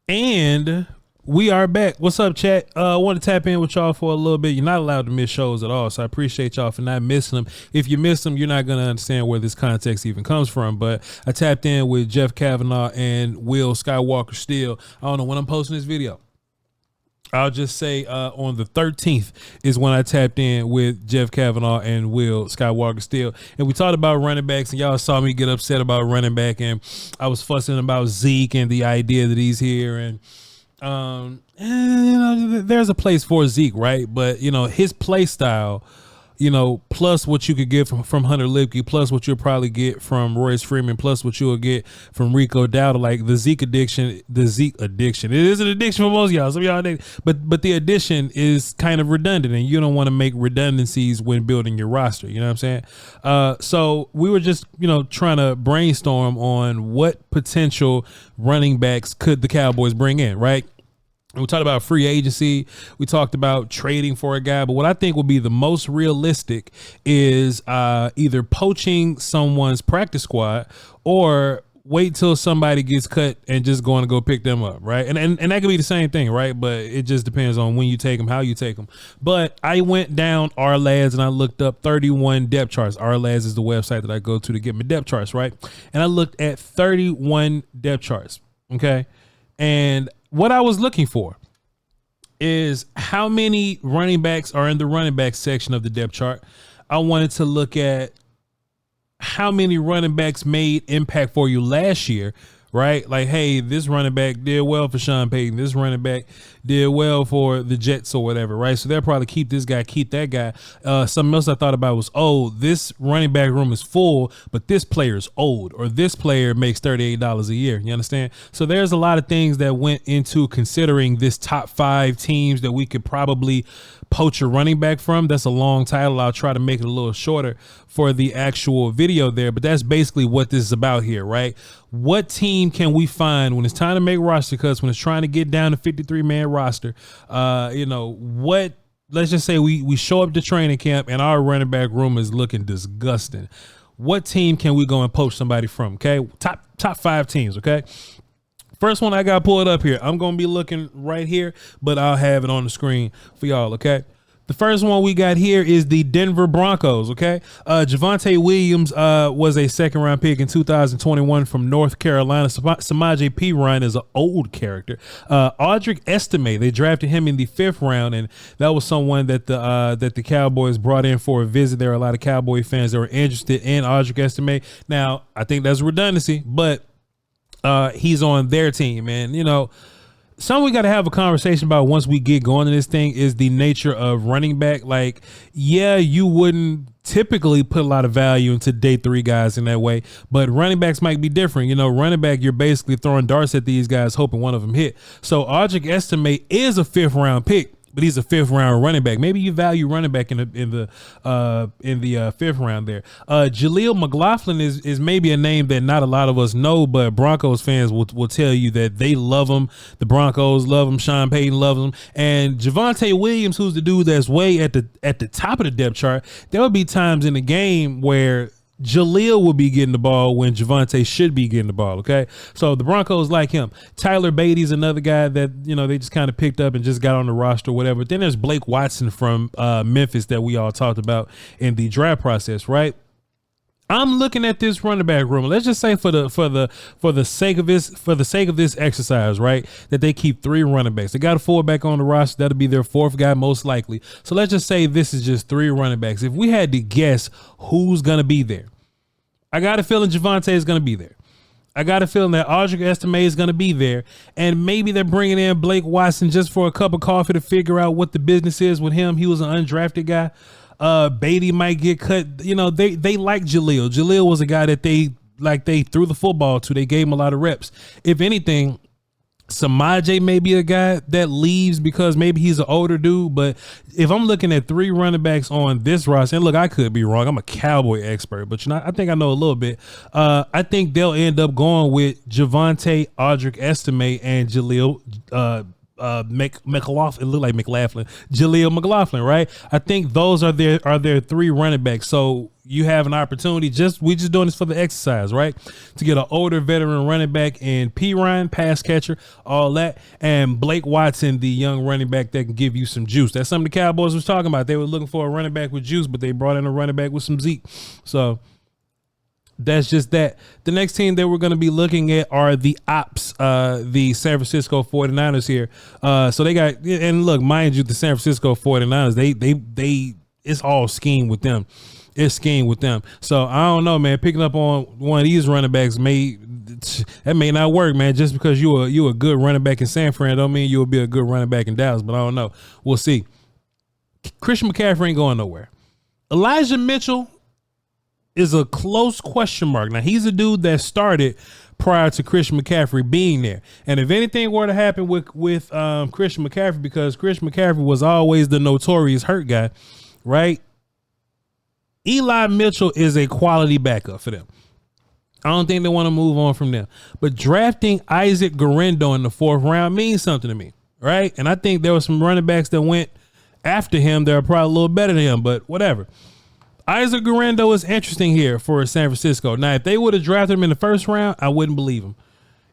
And we are back. What's up, chat? I want to tap in with y'all for a little bit. You're not allowed to miss shows at all, so I appreciate y'all for not missing them. If you miss them, you're not going to understand where this context even comes from. But I tapped in with Jeff Kavanaugh and Will Skywalker Steele. I don't know when I'm posting this video. I'll just say on the 13th is when I tapped in with Jeff Kavanaugh and Will Skywalker Steele. And we talked about running backs, and y'all saw me get upset about running back, and I was fussing about Zeke and the idea that he's here. And there's a place for Zeke, right? But, his play style, plus what you could get from Hunter Lipke, plus what you'll probably get from Royce Freeman, plus what you'll get from Rico Dowdle, like the Zeke addiction, it is an addiction for most of y'all. Some of y'all, but the addition is kind of redundant, and you don't want to make redundancies when building your roster. You know what I'm saying? So we were just, trying to brainstorm on what potential running backs could the Cowboys bring in, right? We talked about free agency. We talked about trading for a guy. But what I think would be the most realistic is either poaching someone's practice squad or wait till somebody gets cut and just going to go pick them up, right? And that could be the same thing, right? But it just depends on when you take them, how you take them. But I went down Our Lads and I looked up 31 depth charts. Our Lads is the website that I go to get my depth charts, right? And I looked at 31 depth charts, okay? And what I was looking for is how many running backs are in the running back section of the depth chart. I wanted to look at how many running backs made impact for you last year, right? Like, hey, this running back did well for Sean Payton. This running back did well for the Jets or whatever, right? So they'll probably keep this guy, keep that guy. Something else I thought about was, this running back room is full, but this player is old, or this player makes $38 a year. You understand? So there's a lot of things that went into considering this top 5 teams that we could probably poach a running back from. That's a long title. I'll try to make it a little shorter for the actual video there, but that's basically what this is about here, right? What team can we find when it's time to make roster cuts, when it's trying to get down to 53-man roster? Let's just say we show up to training camp and our running back room is looking disgusting. What team can we go and poach somebody from? Okay. Top 5 teams. Okay. First one I got pulled up here. I'm going to be looking right here, but I'll have it on the screen for y'all, okay? The first one we got here is the Denver Broncos, okay? Javonte Williams was a second-round pick in 2021 from North Carolina. Samaje Perine is an old character. Audric Estime, they drafted him in the 5th round, and that was someone that the Cowboys brought in for a visit. There are a lot of Cowboy fans that were interested in Audric Estime. Now, I think that's redundancy, but he's on their team, and something we got to have a conversation about once we get going in this thing is the nature of running back. Like, yeah, you wouldn't typically put a lot of value into day 3 guys in that way, but running backs might be different. Running back, you're basically throwing darts at these guys, hoping one of them hit. So Audric Estime is a 5th round pick, but he's a 5th round running back. Maybe you value running back in the 5th round there. Jaleel McLaughlin is maybe a name that not a lot of us know, but Broncos fans will tell you that they love him. The Broncos love him. Sean Payton loves him. And Javonte Williams, who's the dude that's way at the top of the depth chart, there will be times in the game where Jaleel will be getting the ball when Javonte should be getting the ball, okay? So the Broncos like him. Tyler Beatty's another guy that, they just kind of picked up and just got on the roster or whatever. Then there's Blake Watson from Memphis that we all talked about in the draft process, right? I'm looking at this running back room. Let's just say for the sake of this exercise, right, that they keep 3 running backs. They got a fullback on the roster. That'll be their 4th guy most likely. So let's just say this is just 3 running backs. If we had to guess who's gonna be there, I got a feeling Javonte is gonna be there. I got a feeling that Audric Estime is going to be there, and maybe they're bringing in Blake Watson just for a cup of coffee to figure out what the business is with him. He was an undrafted guy. Beatty might get cut. They like Jaleel. Jaleel was a guy that they threw the football to. They gave him a lot of reps. If anything, Samaje may be a guy that leaves because maybe he's an older dude. But if I'm looking at 3 running backs on this roster, and look, I could be wrong. I'm a Cowboy expert, but I think I know a little bit. I think they'll end up going with Javonte, Audric Estime, and Jaleel McLaughlin. It looked like McLaughlin. Jaleel McLaughlin, right? I think those are their 3 running backs. So you have an opportunity. We just doing this for the exercise, right? To get an older veteran running back in P. Ryan, pass catcher, all that, and Blake Watson, the young running back that can give you some juice. That's something the Cowboys was talking about. They were looking for a running back with juice, but they brought in a running back with some Zeke. So that's just that. The next team that we're going to be looking at are the the San Francisco 49ers here. So they got, and look, mind you, the San Francisco 49ers, they it's all scheme with them. It's scheme with them. So I don't know, man, picking up on one of these running backs may not work, man. Just because you a good running back in San Fran don't mean you'll be a good running back in Dallas, but I don't know. We'll see. Christian McCaffrey ain't going nowhere. Elijah Mitchell is a close question mark. Now, he's a dude that started prior to Christian McCaffrey being there. And if anything were to happen with Christian McCaffrey, because Christian McCaffrey was always the notorious hurt guy, right? Eli Mitchell is a quality backup for them. I don't think they want to move on from them. But drafting Isaac Guerendo in the 4th round means something to me, right? And I think there were some running backs that went after him that are probably a little better than him, but whatever. Isaac Guerendo is interesting here for San Francisco. Now, if they would have drafted him in the 1st round, I wouldn't believe him.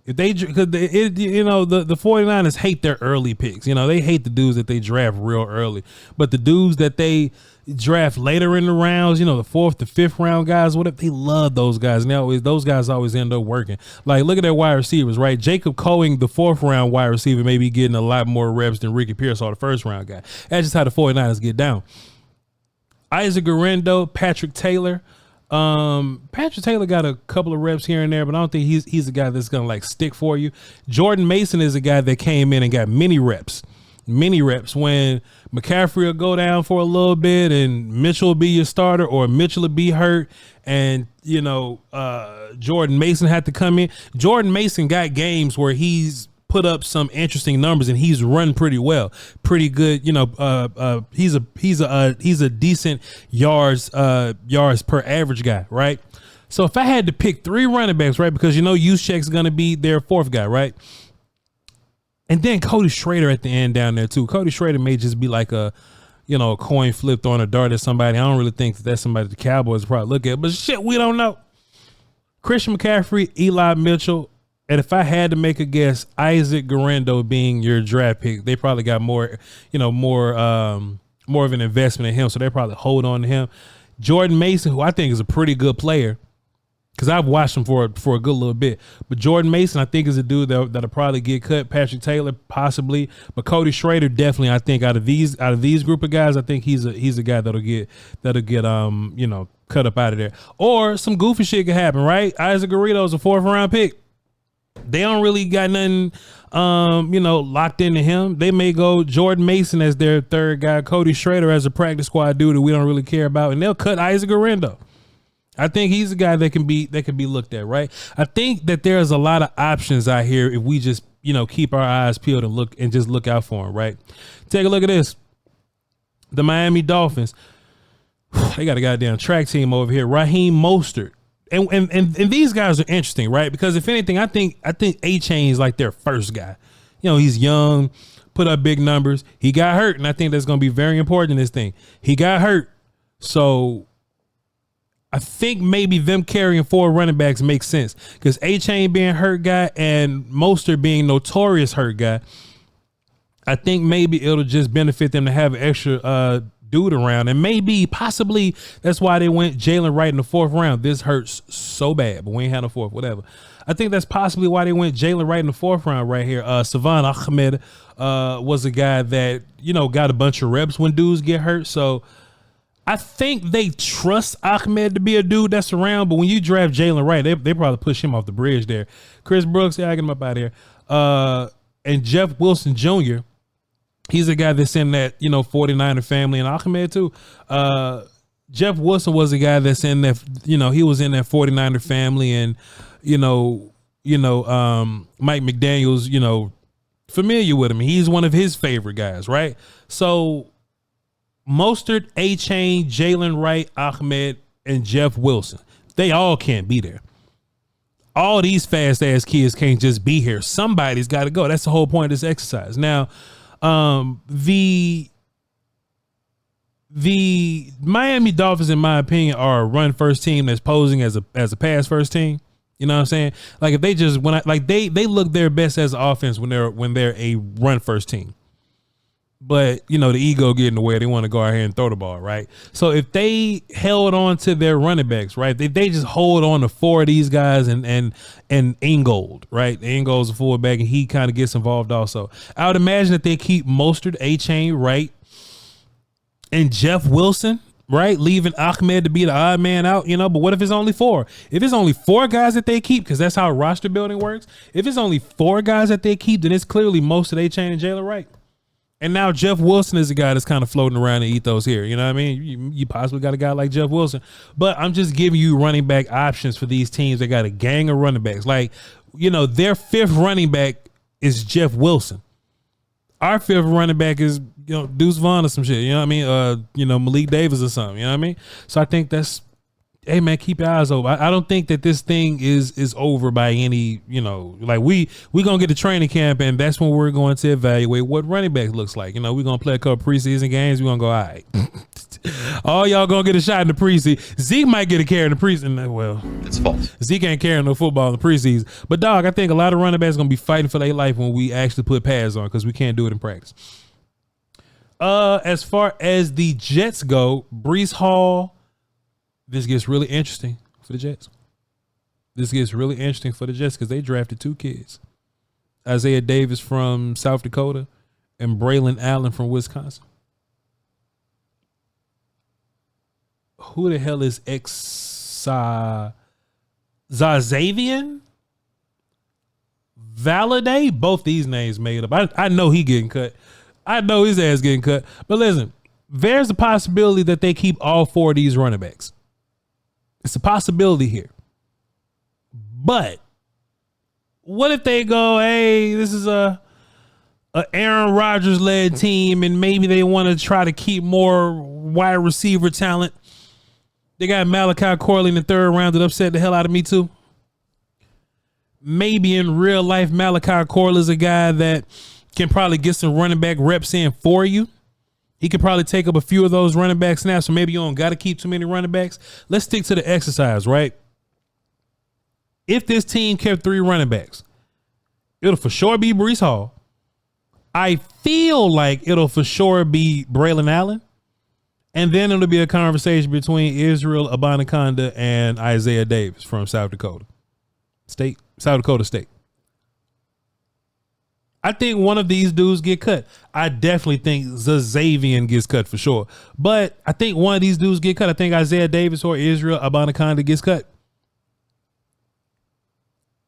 If the 49ers hate their early picks. They hate the dudes that they draft real early. But the dudes that they draft later in the rounds, the 4th to 5th round guys, whatever, they love those guys. And those guys always end up working. Like, look at their wide receivers, right? Jacob Coing, the 4th round wide receiver, may be getting a lot more reps than Ricky Pearsall, the 1st round guy. That's just how the 49ers get down. Isaac Guerendo, Patrick Taylor. Patrick Taylor got a couple of reps here and there, but I don't think he's a guy that's going to like stick for you. Jordan Mason is a guy that came in and got many reps when McCaffrey will go down for a little bit and Mitchell will be your starter, or Mitchell will be hurt and Jordan Mason had to come in. Jordan Mason got games where he's put up some interesting numbers and he's run pretty well, pretty good. He's a decent yards per average guy, right? So if I had to pick 3 running backs, right, because Juszczyk's going to be their 4th guy, right? And then Cody Schrader at the end down there too. Cody Schrader may just be like a coin flipped on a dart at somebody. I don't really think that's somebody the Cowboys probably look at, but shit, we don't know. Christian McCaffrey, Eli Mitchell. And if I had to make a guess, Isaac Guerendo being your draft pick, they probably got more of an investment in him, so they probably hold on to him. Jordan Mason, who I think is a pretty good player, because I've watched him for a good little bit. But Jordan Mason, I think, is a dude that'll probably get cut. Patrick Taylor, possibly, but Cody Schrader, definitely. I think out of these group of guys, I think he's a guy that'll get cut up out of there. Or some goofy shit could happen, right? Isaac Guerendo is a 4th round pick. They don't really got nothing, locked into him. They may go Jordan Mason as their 3rd guy, Cody Schrader as a practice squad dude that we don't really care about, and they'll cut Isaac Guerendo. I think he's a guy that can be looked at, right? I think that there's a lot of options out here if we just, keep our eyes peeled and just look out for him, right? Take a look at this. The Miami Dolphins, they got a goddamn track team over here. Raheem Mostert. And these guys are interesting, right? Because if anything, I think A-Chain is like their 1st guy. He's young, put up big numbers. He got hurt, and I think that's going to be very important in this thing. He got hurt. So I think maybe them carrying 4 running backs makes sense, because A-Chain being hurt guy and Mostert being notorious hurt guy, I think maybe it'll just benefit them to have an extra dude around, and possibly that's why they went Jalen Wright in the 4th round. This hurts so bad, but we ain't had a 4th, whatever. I think that's possibly why they went Jalen Wright in the 4th round right here. Savon Ahmed was a guy that got a bunch of reps when dudes get hurt, so I think they trust Ahmed to be a dude that's around. But when you draft Jalen Wright, they probably push him off the bridge there. Chris Brooks, I get him up out of here. And Jeff Wilson Jr., he's a guy that's in that, 49er family, and Ahmed too. Jeff Wilson was a guy that's in that, he was in that 49er family, and, Mike McDaniel's, familiar with him. He's one of his favorite guys, right? So Mostert, A-Chain, Jalen Wright, Ahmed, and Jeff Wilson, they all can't be there. All these fast ass kids can't just be here. Somebody's got to go. That's the whole point of this exercise. Now, the The Miami Dolphins, in my opinion, are a run first team that's posing as a pass first team. You know what I'm saying? Like if they just they look their best as an offense when they're a run first team. But the ego get in the way. They want to go out here and throw the ball, right? So if they held on to their running backs, right? They just hold on to 4 of these guys and Ingold, right? Ingold's a fullback and he kind of gets involved also. I would imagine that they keep Mostert, A-Chain, right? And Jeff Wilson, right? Leaving Ahmed to be the odd man out, but what if it's only 4? If it's only 4 guys that they keep, because that's how roster building works. If it's only 4 guys that they keep, then it's clearly Mostert, A-Chain, and Jalen Wright. And now Jeff Wilson is a guy that's kind of floating around the ethos here. You know what I mean? You possibly got a guy like Jeff Wilson. But I'm just giving you running back options for these teams that got a gang of running backs. Like, their 5th running back is Jeff Wilson. Our 5th running back is, Deuce Vaughn or some shit. You know what I mean? Malik Davis or something. You know what I mean? So I think that's, hey man, keep your eyes open. I don't think that this thing is over by any, like we gonna get to training camp and that's when we're going to evaluate what running back looks like. We're gonna play a couple preseason games. We're gonna go, all right. All y'all gonna get a shot in the preseason. Zeke might get a carry in the preseason. Well, it's false. Zeke ain't carrying no football in the preseason. But dog, I think a lot of running backs gonna be fighting for their life when we actually put pads on because we can't do it in practice. As far as the Jets go, Breece Hall. This gets really interesting for the Jets. This gets really interesting for the Jets because they drafted 2 kids. Isaiah Davis from South Dakota and Braylon Allen from Wisconsin. Who the hell is Zazavian? Valaday? Both these names made up. I know he getting cut. I know his ass getting cut. But listen, there's a possibility that they keep all 4 of these running backs. It's a possibility here. But what if they go, hey, this is a Aaron Rodgers led team and maybe they want to try to keep more wide receiver talent. They got Malachi Corley in the 3rd round that upset the hell out of me too. Maybe in real life, Malachi Corley is a guy that can probably get some running back reps in for you. He could probably take up a few of those running back snaps, so maybe you don't got to keep too many running backs. Let's stick to the exercise, right? If this team kept 3 running backs, it'll for sure be Breece Hall. I feel like it'll for sure be Braylon Allen. And then it'll be a conversation between Israel Abanikanda and Isaiah Davis from South Dakota State. I think one of these dudes get cut. I definitely think Zazavian gets cut for sure. But I think one of these dudes get cut. I think Isaiah Davis or Israel Abanikanda gets cut.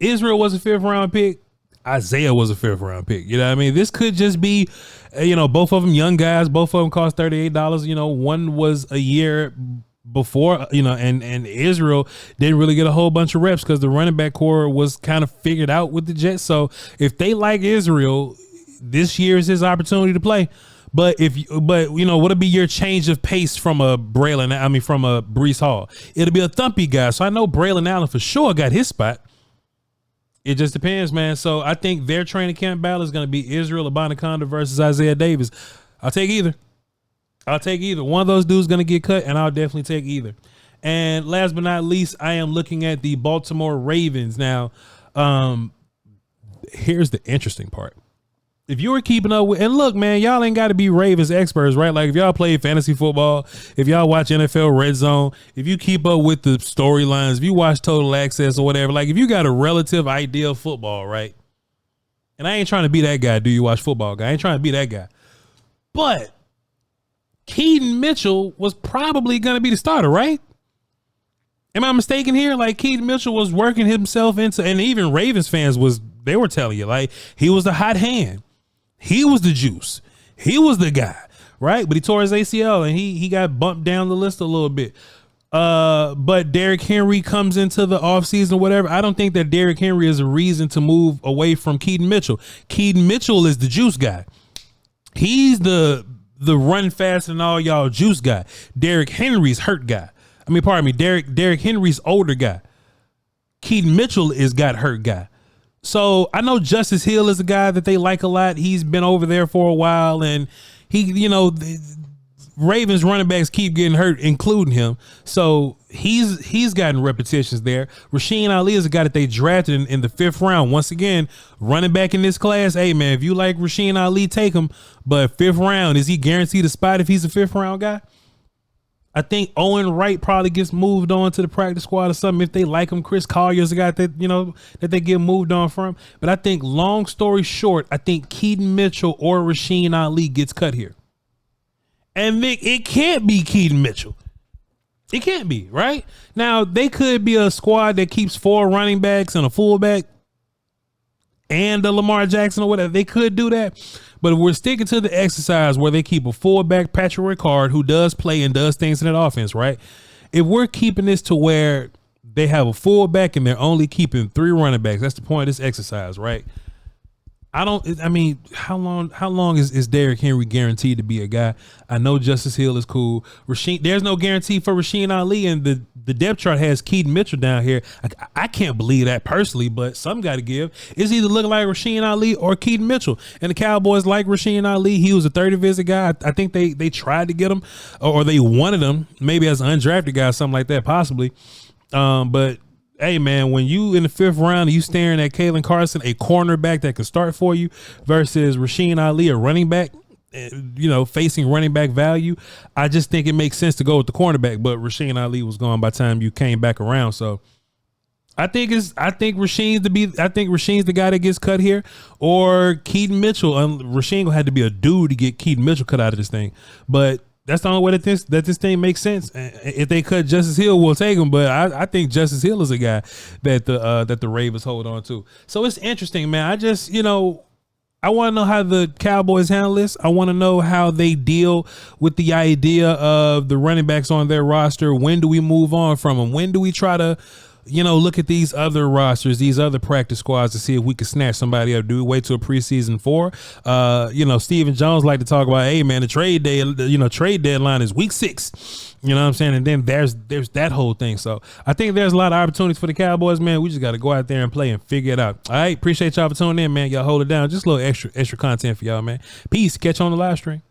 Israel was a 5th round pick. Isaiah was a 5th round pick. You know what I mean? This could just be, both of them young guys. Both of them cost $38. One was a year before, and Israel didn't really get a whole bunch of reps because the running back core was kind of figured out with the Jets. So if they like Israel, this year is his opportunity to play. But what'll be your change of pace from a Breece Hall? It'll be a thumpy guy. So I know Braylon Allen for sure got his spot. It just depends, man. So I think their training camp battle is going to be Israel Abanikanda versus Isaiah Davis. I'll take either. One of those dudes going to get cut, and I'll definitely take either. And last but not least, I am looking at the Baltimore Ravens. Now, here's the interesting part. If you were keeping up with, and look, man, y'all ain't got to be Ravens experts, right? Like if y'all play fantasy football, if y'all watch NFL Red Zone, if you keep up with the storylines, if you watch Total Access or whatever, like if you got a relative idea of football, right? And I ain't trying to be that guy. Do you watch football guy? I ain't trying to be that guy. But Keaton Mitchell was probably going to be the starter, right? Am I mistaken here? Like Keaton Mitchell was working himself into, and even Ravens fans they were telling you, like he was the hot hand. He was the juice. He was the guy, right? But he tore his ACL and he got bumped down the list a little bit. But Derrick Henry comes into the offseason or whatever. I don't think that Derrick Henry is a reason to move away from Keaton Mitchell. Keaton Mitchell is the juice guy. He's the run fast and all y'all juice guy. Derrick Henry's hurt guy. Derrick Henry's older guy. Keaton Mitchell is got hurt guy. So I know Justice Hill is a guy that they like a lot. He's been over there for a while, and he, Ravens running backs keep getting hurt, including him. So he's gotten repetitions there. Rasheen Ali is a guy that they drafted in the 5th round. Once again, running back in this class. Hey man, if you like Rasheen Ali, take him. But 5th round, is he guaranteed a spot if he's a 5th round guy? I think Owen Wright probably gets moved on to the practice squad or something if they like him. Chris Collier's a guy that, that they get moved on from. But I think, long story short, I think Keaton Mitchell or Rasheen Ali gets cut here. And Nick, it can't be Keaton Mitchell. It can't be, right? Now, they could be a squad that keeps 4 running backs and a fullback and a Lamar Jackson or whatever. They could do that. But if we're sticking to the exercise where they keep a fullback, Patrick Ricard, who does play and does things in that offense, right? If we're keeping this to where they have a fullback and they're only keeping 3 running backs, that's the point of this exercise, right? How long is Derrick Henry guaranteed to be a guy? I know Justice Hill is cool. There's no guarantee for Rasheen Ali, and the depth chart has Keaton Mitchell down here. I can't believe that personally, but some got to give. It's either looking like Rasheen Ali or Keaton Mitchell, and the Cowboys like Rasheen Ali. He was a 30 visit guy. I think they tried to get him, or they wanted him, maybe as an undrafted guy, something like that, possibly. But hey man, when you in the 5th round and you staring at Kalen Carson, a cornerback that could start for you, versus Rasheen Ali, a running back, facing running back value, I just think it makes sense to go with the cornerback. But Rasheen Ali was gone by the time you came back around, so I think Rasheen's the guy that gets cut here, or Keaton Mitchell. Rasheen gonna have to be a dude to get Keaton Mitchell cut out of this thing, but that's the only way that this thing makes sense. If they cut Justice Hill, we'll take him. But I think Justice Hill is a guy that the Ravens hold on to. So it's interesting, man. I just, I want to know how the Cowboys handle this. I want to know how they deal with the idea of the running backs on their roster. When do we move on from them? When do we try to, look at these other rosters, these other practice squads to see if we can snatch somebody up? Do we wait till preseason 4? Stephen Jones like to talk about, hey man, the trade deadline is week 6. You know what I'm saying? And then there's that whole thing. So I think there's a lot of opportunities for the Cowboys, man. We just got to go out there and play and figure it out. All right. Appreciate y'all for tuning in, man. Y'all hold it down. Just a little extra content for y'all, man. Peace. Catch you on the live stream.